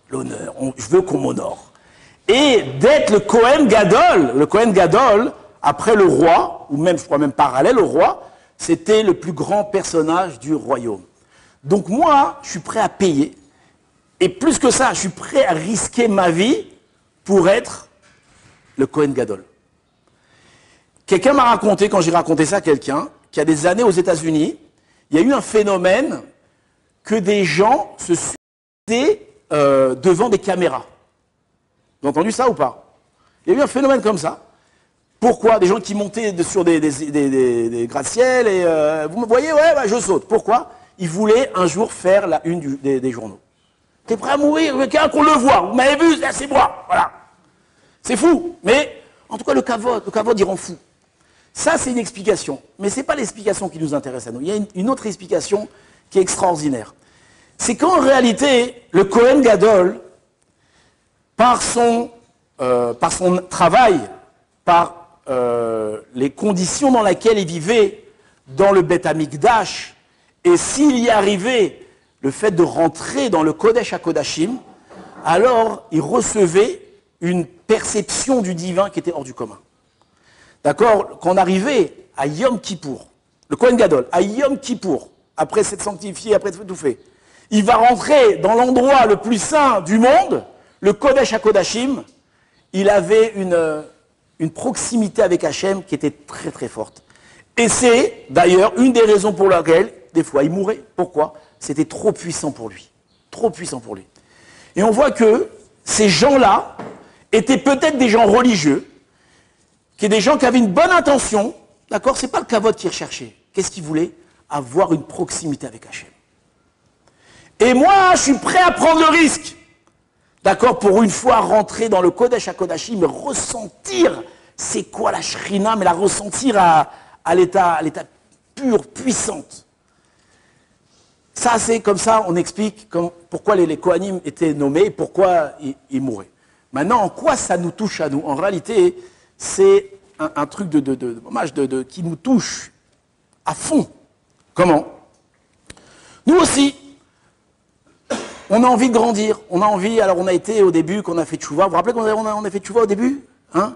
L'honneur. Je veux qu'on m'honore. Et d'être le Kohen Gadol, après le roi, ou même, je crois même parallèle au roi, c'était le plus grand personnage du royaume. Donc moi, je suis prêt à payer. Et plus que ça, je suis prêt à risquer ma vie pour être le Kohen Gadol. Quelqu'un m'a raconté, quand j'ai raconté ça à quelqu'un, qu'il y a des années aux États-Unis, il y a eu un phénomène que des gens se suicidaient devant des caméras. Vous avez entendu ça ou pas? Il y a eu un phénomène comme ça. Pourquoi? Des gens qui montaient sur des gratte-ciel et vous me voyez, ouais, bah, je saute. Pourquoi? Ils voulaient un jour faire la une des journaux. T'es prêt à mourir? Qu'on le voit. Vous m'avez vu, c'est moi. Voilà. C'est fou. Mais, en tout cas, le kavod, il rend fou. Ça, c'est une explication. Mais ce n'est pas l'explication qui nous intéresse à nous. Il y a une autre explication qui est extraordinaire. C'est qu'en réalité, le Kohen Gadol, par son travail, par les conditions dans lesquelles il vivait dans le Beth Amikdash, et s'il y arrivait le fait de rentrer dans le Kodesh HaKodashim, alors il recevait une perception du divin qui était hors du commun. D'accord? Quand on arrivait à Yom Kippour, le Kohen Gadol, à Yom Kippour, après s'être sanctifié, après être tout fait, il va rentrer dans l'endroit le plus saint du monde, le Kodesh HaKodashim, il avait une proximité avec Hachem qui était très très forte. Et c'est d'ailleurs une des raisons pour lesquelles, des fois, il mourait. Pourquoi? C'était trop puissant pour lui. Trop puissant pour lui. Et on voit que ces gens-là étaient peut-être des gens religieux, qui étaient des gens qui avaient une bonne intention, d'accord? C'est pas le kavod qu'ils recherchaient. Qu'est-ce qu'ils voulaient? Avoir une proximité avec Hachem. Et moi, je suis prêt à prendre le risque, d'accord, pour une fois rentrer dans le Kodesh HaKodashim, mais ressentir c'est quoi la Shrina, mais la ressentir à l'état pur, puissante. Ça, c'est comme ça, on explique pourquoi les Kohanim étaient nommés, pourquoi ils mouraient. Maintenant, en quoi ça nous touche à nous? En réalité, c'est un truc qui nous touche à fond. Comment? Nous aussi, on a envie de grandir. On a envie, alors on a été au début, qu'on a fait tchouva. Vous vous rappelez qu'on a fait tchouva au début, hein?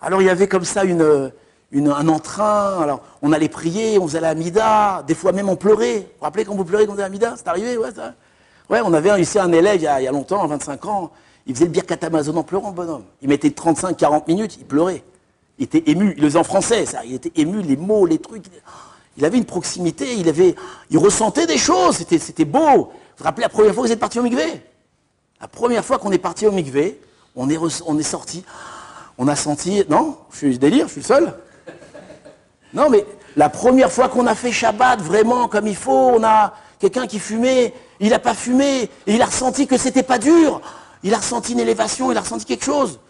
Alors il y avait comme ça un entrain, alors on allait prier, on faisait la Hamida, des fois même on pleurait. Vous vous rappelez quand vous pleurez quand on faisait la Hamida? C'est arrivé, ouais, ça. Ouais, on avait ici un élève il y a longtemps, à 25 ans, il faisait le Birkat Hamazon en pleurant, le bonhomme. Il mettait 35-40 minutes, il pleurait. Il était ému, il le faisait en français, ça. Il était ému, les mots, les trucs. Il avait une proximité, il ressentait des choses, c'était beau. Vous vous rappelez la première fois que vous êtes parti au mikvé? La première fois qu'on est parti au mikvé, on est sorti, on a senti, non, je suis délire, je suis seul. Non, mais la première fois qu'on a fait Shabbat vraiment comme il faut, on a quelqu'un qui fumait, il n'a pas fumé, et il a ressenti que c'était pas dur. Il a ressenti une élévation, il a ressenti quelque chose.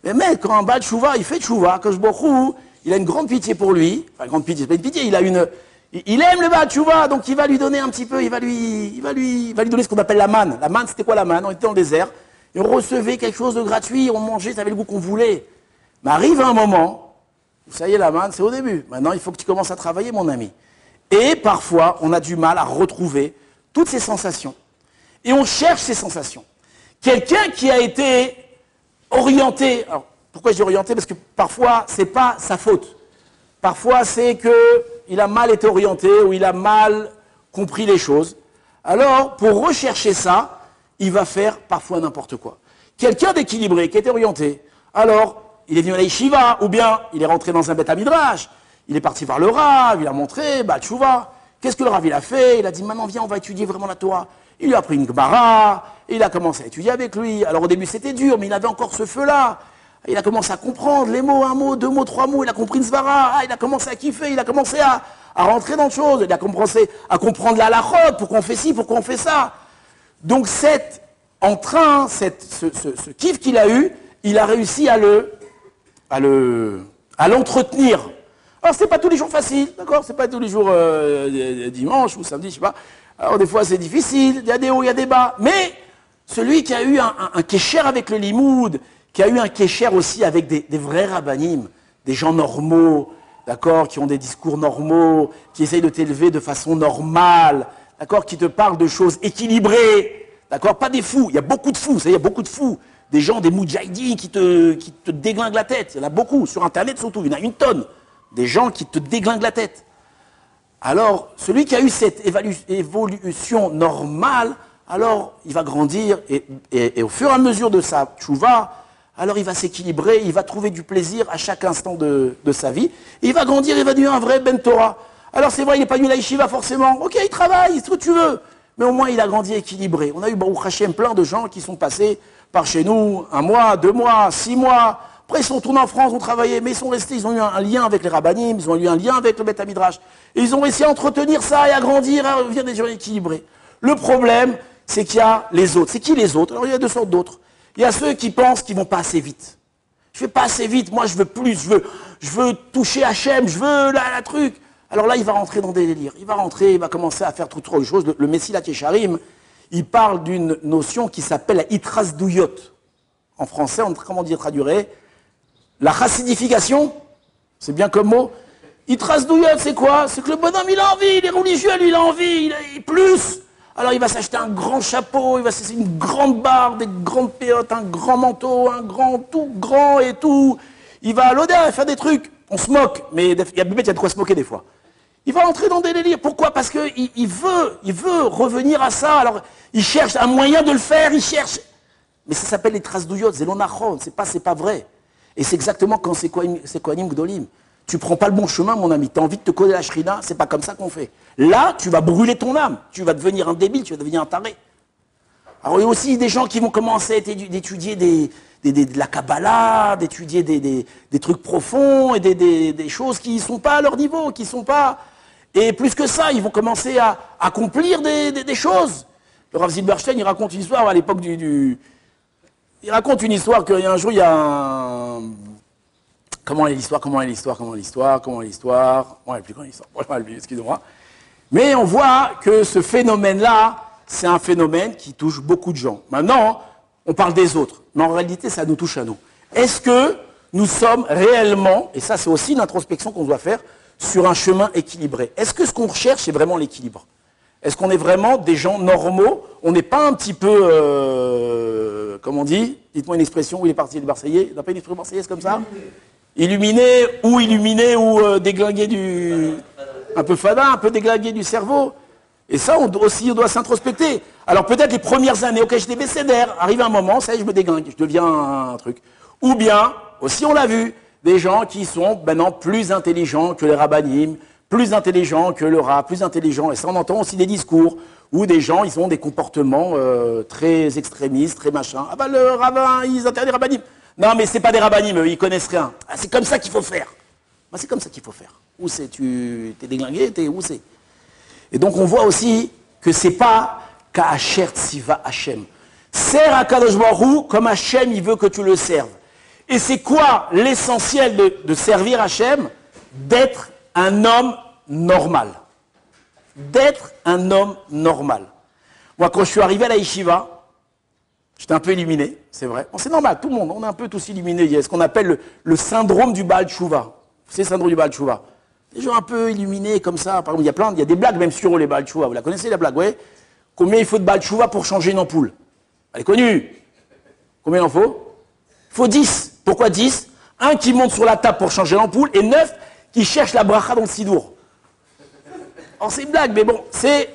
Mais mec, quand un Baal Tchouva, il fait Tchouva, que je bourrou, il a une grande pitié pour lui. Enfin, grande pitié, c'est pas une pitié, il aime le Baal Tchouva, donc il va lui donner un petit peu, il va lui donner ce qu'on appelle la manne. La manne, c'était quoi la manne? On était dans le désert, et on recevait quelque chose de gratuit, on mangeait, ça avait le goût qu'on voulait. Mais arrive un moment, ça y est, la manne, c'est au début. Maintenant, il faut que tu commences à travailler, mon ami. Et parfois, on a du mal à retrouver toutes ces sensations. Et on cherche ces sensations. Quelqu'un qui a été orienté, alors pourquoi je dis orienté? Parce que parfois, c'est pas sa faute. Parfois, c'est qu'il a mal été orienté ou il a mal compris les choses. Alors, pour rechercher ça, il va faire parfois n'importe quoi. Quelqu'un d'équilibré, qui était orienté, alors, il est venu à la yeshiva, ou bien il est rentré dans un beth midrash, il est parti voir le Rav, il a montré, tchouva. Qu'est-ce que le Rav il a fait? Il a dit, maintenant viens, on va étudier vraiment la Torah. Il lui a pris une Gemara, et il a commencé à étudier avec lui. Alors au début c'était dur, mais il avait encore ce feu-là. Il a commencé à comprendre les mots, un mot, deux mots, trois mots, il a compris une svara, il a commencé à kiffer, il a commencé à rentrer dans le chose, il a commencé à comprendre la halachot, pourquoi on fait ci, pourquoi on fait ça. Donc cet entrain, ce kiff qu'il a eu, il a réussi à l'entretenir. Alors c'est pas tous les jours facile, d'accord? C'est pas tous les jours dimanche ou samedi, je sais pas. Alors des fois c'est difficile, il y a des hauts, il y a des bas. Mais celui qui a eu un kécher avec le limoud, qui a eu un kécher aussi avec des vrais rabbanim, des gens normaux, d'accord, qui ont des discours normaux, qui essayent de t'élever de façon normale, d'accord, qui te parlent de choses équilibrées, d'accord, pas des fous. Il y a beaucoup de fous, vous savez, il y a beaucoup de fous. Des gens, des moudjahidis qui te déglinguent la tête. Il y en a beaucoup, sur Internet surtout, il y en a une tonne. Des gens qui te déglinguent la tête. Alors, celui qui a eu cette évolution normale, alors il va grandir et au fur et à mesure de sa tchouva, alors il va s'équilibrer, il va trouver du plaisir à chaque instant de sa vie. Et il va grandir, il va devenir un vrai Ben Torah. Alors c'est vrai, il n'est pas venu à la yeshiva forcément. Ok, il travaille, c'est ce que tu veux. Mais au moins il a grandi équilibré. On a eu, Baruch Hashem, plein de gens qui sont passés par chez nous 1 mois, 2 mois, 6 mois. Après, ils sont retournés en France, ont travaillé, mais ils sont restés, ils ont eu un lien avec les rabbanim, ils ont eu un lien avec le Beth Midrash. Et ils ont réussi à entretenir ça et à grandir, à devenir des gens équilibrés. Le problème, c'est qu'il y a les autres. C'est qui les autres? Alors, il y a 2 sortes d'autres. Il y a ceux qui pensent qu'ils vont pas assez vite. Je vais pas assez vite, moi je veux plus, je veux toucher Hachem, je veux la truc. Alors là, il va rentrer dans des délires. Il va rentrer, il va commencer à faire toute autre chose. Le Messilat Yesharim, il parle d'une notion qui s'appelle la Itras Douyot. En français, comment dire traduirait? La chassidification, c'est bien comme mot. Itras Douyot, c'est quoi? C'est que le bonhomme, il a envie, il est religieux, lui, il a envie, il plus. Alors il va s'acheter un grand chapeau, il va s'acheter une grande barbe, des grandes péotes, un grand manteau, un grand, tout grand et tout. Il va à l'odeur faire des trucs. On se moque, mais il y a de quoi se moquer des fois. Il va entrer dans des délires. Pourquoi? Parce qu'il veut revenir à ça. Alors il cherche un moyen de le faire, il cherche. Mais ça s'appelle les traces d'Ouyot, Zelonachon, c'est pas vrai. Et c'est exactement quand c'est Kohanim Gdolim. Tu prends pas le bon chemin, mon ami, tu as envie de te coller la shrina, c'est pas comme ça qu'on fait. Là, tu vas brûler ton âme, tu vas devenir un débile, tu vas devenir un taré. Alors il y a aussi des gens qui vont commencer à d'étudier de la Kabbalah, d'étudier des trucs profonds et des choses qui ne sont pas à leur niveau, qui sont pas... Et plus que ça, ils vont commencer à accomplir des choses. Le Rav Zilberstein, il raconte une histoire à l'époque Il raconte une histoire qu'un jour, il y a un... Comment est l'histoire? Bon, plus quand l'histoire. Excusez-moi. Mais on voit que ce phénomène-là, c'est un phénomène qui touche beaucoup de gens. Maintenant, on parle des autres, mais en réalité, ça nous touche à nous. Est-ce que nous sommes réellement, et ça c'est aussi une introspection qu'on doit faire, sur un chemin équilibré? Est-ce que ce qu'on recherche, c'est vraiment l'équilibre? Est-ce qu'on est vraiment des gens normaux? On n'est pas un petit peu, comment on dit? Dites-moi une expression où il est parti, le Marseillais. Il n'a pas une expression marseillaise comme ça? Illuminé ou déglingué du... Un peu fada, un peu déglingué du cerveau. Et ça, on doit s'introspecter. Alors peut-être les premières années, ok, j'étais bécédaire, arrive un moment, ça y est, je me déglingue, je deviens un truc. Ou bien, aussi on l'a vu, des gens qui sont maintenant plus intelligents que les rabbinim, plus intelligents que le rab, plus intelligents. Et ça, on entend aussi des discours où des gens, ils ont des comportements très extrémistes, très machin. Ah bah le rabbin, ils interdisent les rabbinim. Non, mais c'est pas des rabbinim, eux, ils connaissent rien. Ah, c'est comme ça qu'il faut faire. Bah, c'est comme ça qu'il faut faire. Où c'est? Tu t'es déglingué, où c'est? Et donc on voit aussi que c'est pas Ka'asher Tziva Hashem. Sers à Kadosh Baruch Hu comme Hashem il veut que tu le serves. Et c'est quoi l'essentiel de servir Hashem? D'être un homme normal. D'être un homme normal. Moi quand je suis arrivé à la yeshiva, j'étais un peu illuminé, c'est vrai. Bon, c'est normal, tout le monde, on est un peu tous illuminés. Il y a ce qu'on appelle le syndrome du Baal Tshuva. C'est le syndrome du Baal Tshuva. Des gens un peu illuminés comme ça. Par exemple, il y a des blagues même sur eux, les Baal Tshuva. Vous la connaissez, la blague, oui? Combien il faut de Baal Tshuva pour changer une ampoule? Elle est connue. Combien il en faut? Il faut 10. Pourquoi 10? Un qui monte sur la table pour changer l'ampoule et 9 qui cherche la bracha dans le sidour. Alors c'est une blague, mais bon, c'est...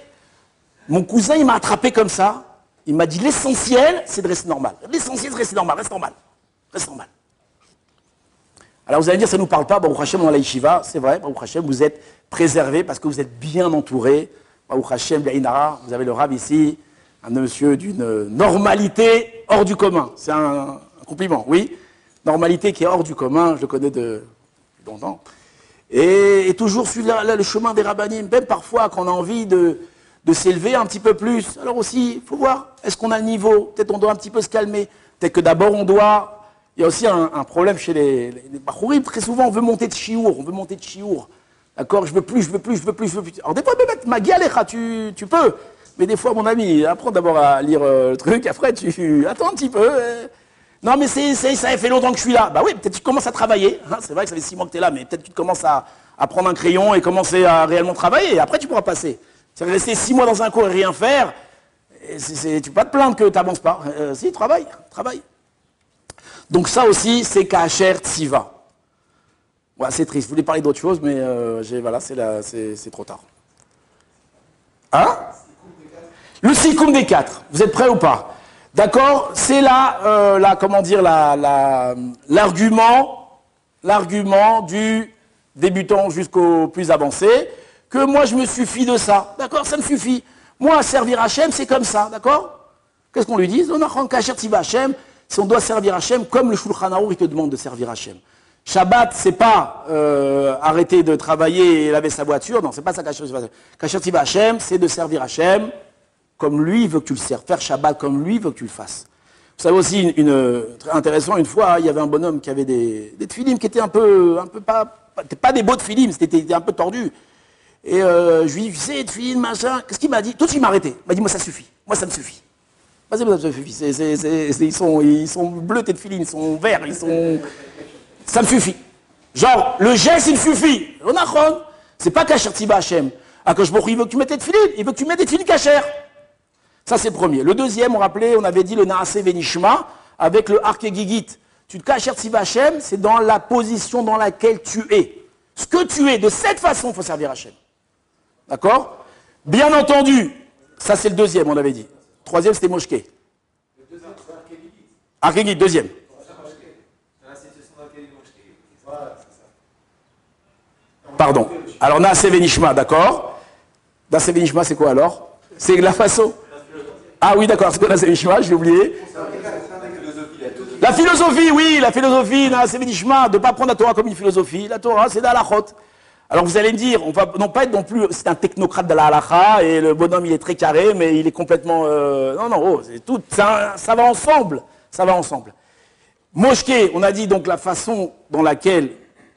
Mon cousin, il m'a attrapé comme ça. Il m'a dit, l'essentiel, c'est de rester normal. L'essentiel, c'est de rester normal. Reste normal. Reste normal. Alors vous allez dire, ça ne nous parle pas, Baruch Hashem, on a la yeshiva, c'est vrai, Baruch Hashem, vous êtes préservés parce que vous êtes bien entourés. Baruch Hashem, l'Aïnara, vous avez le Rav ici, un monsieur d'une normalité hors du commun. C'est un compliment, oui. Normalité qui est hors du commun, je le connais depuis longtemps. Et toujours suivre le chemin des rabbinim, même parfois quand on a envie de s'élever un petit peu plus. Alors aussi, il faut voir, est-ce qu'on a le niveau? Peut-être on doit un petit peu se calmer. Peut-être que d'abord on doit... Il y a aussi un problème chez les Bachourim. Très souvent, on veut monter de chiour. D'accord? Je veux plus. Alors des fois, Magi Alecha, tu peux. Mais des fois, mon ami, apprends d'abord à lire le truc. Après, tu attends un petit peu. Non, mais ça fait longtemps que je suis là. Bah oui, peut-être que tu commences à travailler. Hein, c'est vrai que ça fait 6 mois que tu es là, mais peut-être que tu commences à prendre un crayon et commencer à réellement travailler. Et après, tu pourras passer. Tu vas rester 6 mois dans un cours et rien faire. Tu peux pas te plaindre que tu n'avances pas. Si, travaille. Donc ça aussi, c'est Ka'asher Tziva. Ouais, c'est triste. Je voulais parler d'autre chose, mais voilà, c'est trop tard. Hein? Le Sikoum des 4. Vous êtes prêts ou pas? D'accord? C'est l'argument du débutant jusqu'au plus avancé, que moi je me suffis de ça. D'accord? Ça me suffit. Moi, servir Hachem, c'est comme ça. D'accord? Qu'est-ce qu'on lui dit? On a Ka'asher Tziva Hachem. Si on doit servir Hachem, comme le Shulchan Arour, il te demande de servir Hachem. Shabbat, c'est pas arrêter de travailler et laver sa voiture. Non, c'est pas ça Ka'asher Tziva Hachem. Ka'asher Tziva Hachem, c'est de servir Hachem comme lui veut que tu le serves. Faire Shabbat comme lui veut que tu le fasses. Vous savez aussi, très intéressant, une fois, il y avait un bonhomme qui avait des tefillim qui étaient un peu pas des beaux tefillim, c'était un peu tordu. Et je lui dis, tu sais, tefillim, machin, qu'est-ce qu'il m'a dit? Tout de suite, il m'a arrêté. Il m'a dit, moi ça suffit. Moi ça me suffit. Ils sont bleus, tes filines, ils sont verts, ça me suffit. Genre, le geste, il me suffit. C'est pas Ka'asher Tziva Hachem. Akadosh Baruch Hu, il veut que tu mettes tes filines, il veut que tu mettes des filines kasher. Ça, c'est le premier. Le deuxième, on avait dit le Naaseh Venishma avec le Arke Gigit. Tu te Ka'asher Tziva Hachem, c'est dans la position dans laquelle tu es. Ce que tu es, de cette façon, il faut servir Hachem. D'accord? Bien entendu, ça c'est le deuxième, on avait dit. Troisième, c'était Moshké. Arkegit, deuxième. Pardon. Alors, Naaseh Venishma, d'accord. Naaseh Venishma, c'est quoi alors? C'est la façon. Ah oui, d'accord, c'est quoi Naaseh Venishma? J'ai oublié. La philosophie, oui, la philosophie, Naaseh Venishma, de ne pas prendre la Torah comme une philosophie. La Torah, c'est de la halachot. Alors vous allez me dire, on va non pas être non plus, c'est un technocrate de la halacha, et le bonhomme il est très carré, mais il est complètement... non, non, oh, c'est tout, ça va ensemble, ça va ensemble. Moshké, on a dit donc la façon dans laquelle,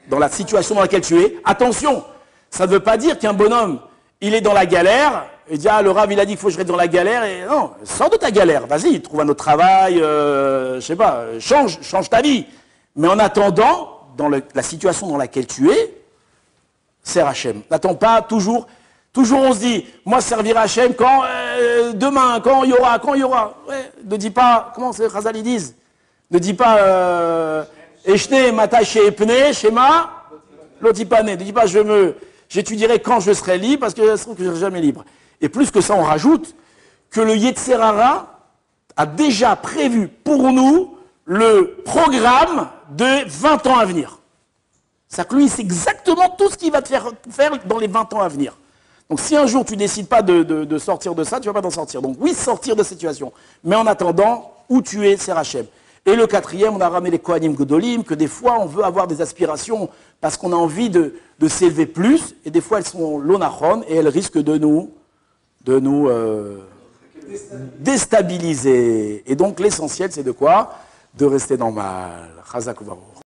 dans la situation dans laquelle tu es, attention, ça ne veut pas dire qu'un bonhomme, il est dans la galère, et dit, ah, le Rav il a dit qu'il faut que je reste dans la galère, et non, sors de ta galère, vas-y, trouve un autre travail, je sais pas, change ta vie. Mais en attendant, dans la situation dans laquelle tu es, sers Hachem. N'attends pas toujours on se dit, moi servir Hachem quand, demain, quand il y aura. Ouais, ne dis pas, comment c'est Chazal ils disent? Ne dis pas, Eshne, Mata, Shepne, Shema, Lotipane. Ne dis pas, j'étudierai quand je serai libre, parce que ça se trouve que je ne serai jamais libre. Et plus que ça, on rajoute que le Yetzer Hara a déjà prévu pour nous le programme de 20 ans à venir. C'est-à-dire que lui, c'est exactement tout ce qu'il va te faire dans les 20 ans à venir. Donc si un jour tu ne décides pas de sortir de ça, tu ne vas pas t'en sortir. Donc oui, sortir de cette situation. Mais en attendant, où tu es, c'est Hachem. Et le quatrième, on a ramené les Kohanim Gedolim, que des fois on veut avoir des aspirations parce qu'on a envie de s'élever plus, et des fois elles sont l'onachon, et elles risquent de nous déstabiliser. Et donc l'essentiel, c'est de quoi? De rester normal. Chazak u'baruch.